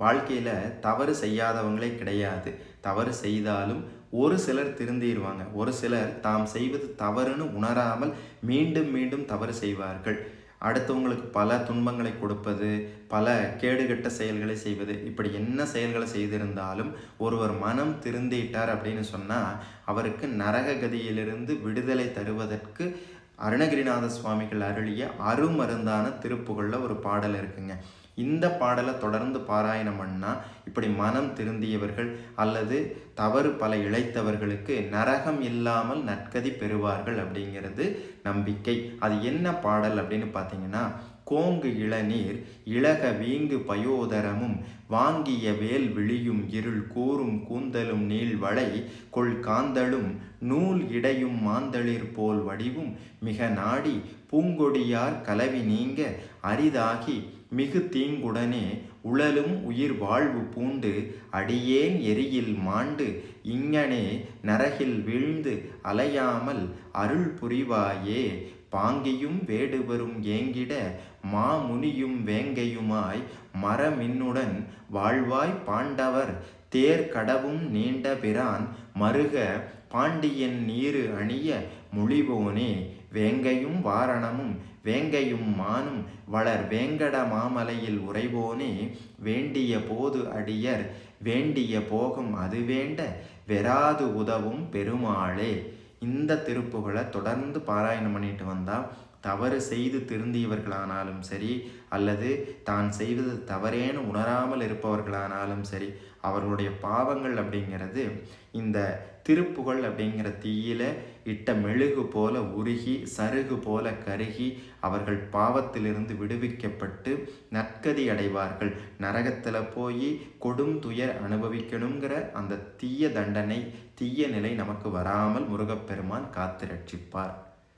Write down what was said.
வாழ்க்கையில் தவறு செய்யாதவங்களே கிடையாது. தவறு செய்தாலும் ஒரு சிலர் திருந்திடுவாங்க. ஒரு சிலர் தாம் செய்வது தவறுன்னு உணராமல் மீண்டும் மீண்டும் தவறு செய்வார்கள். அடுத்தவங்களுக்கு பல துன்பங்களை கொடுப்பது, பல கேடுகட்ட செயல்களை செய்வது, இப்படி என்ன செயல்களை செய்திருந்தாலும் ஒருவர் மனம் திருந்திட்டார் அப்படின்னு சொன்னால் அவருக்கு நரக கதியிலிருந்து விடுதலை தருவதற்கு அருணகிரிநாத சுவாமிகள் அருளிய அருமருந்தான திருப்புகழில் ஒரு பாடல் இருக்குங்க. இந்த பாடலை தொடர்ந்து பாராயணம் பண்ணால் இப்படி மனம் திருந்தியவர்கள் அல்லது தவறு பல இழைத்தவர்களுக்கு நரகம் இல்லாமல் நற்கதி பெறுவார்கள் அப்படிங்கிறது நம்பிக்கை. அது என்ன பாடல் அப்படின்னு பார்த்தீங்கன்னா, கோங்கு இளநீர் இளக வீங்கு பயோதரமும் வாங்கிய வேல் விழியும் இருள் கூறும் கூந்தலும் நீள்வளை கொள் காந்தலும் நூல் இடையும் மாந்தளிர் போல் வடிவும் மிக நாடி பூங்கொடியார் கலவி நீங்க அரிதாகி மிகு தீங்குடனே உழலும் உயிர் வாழ்வு பூண்டு அடியேன் எரியில் மாண்டு இங்ஙனே நரகில் வீழ்ந்து அலையாமல் அருள் புரிவாயே பாங்கியும் வேடுவரும் ஏங்கிட மாமுனியும் வேங்கையுமாய் மரமின்னுடன் வாழ்வாய் பாண்டவர் தேர் கடவும் நீண்ட பிரான் மருக பாண்டியன் நீரு அணிய மொழிவோனே வேங்கையும் வாரணமும் வேங்கையும் மானும் வளர் வேங்கட மாமலையில் உறைவோனே வேண்டிய போது அடியர் வேண்டிய போகும் அது வேண்ட வெறாது உதவும் பெருமாளே. இந்த திருப்புகளை தொடர்ந்து பாராயணம் பண்ணிட்டு வந்தால் தவறு செய்து திருந்தியவர்களானாலும் சரி அல்லது தான் செய்வது தவறேன்னு உணராமல் இருப்பவர்களானாலும் சரி, அவர்களுடைய பாவங்கள் அப்படிங்கிறது இந்த திருப்புகழ் அப்படிங்கிற தீயில இட்ட மெழுகு போல உருகி சருகு போல கருகி அவர்கள் பாவத்திலிருந்து விடுவிக்கப்பட்டு நற்கதி அடைவார்கள். நரகத்தில் போய் கொடும் துயர் அனுபவிக்கணுங்கிற அந்த தீய தண்டனை, தீய நிலை நமக்கு வராமல் முருகப்பெருமான் காத்து ரட்சிப்பார்.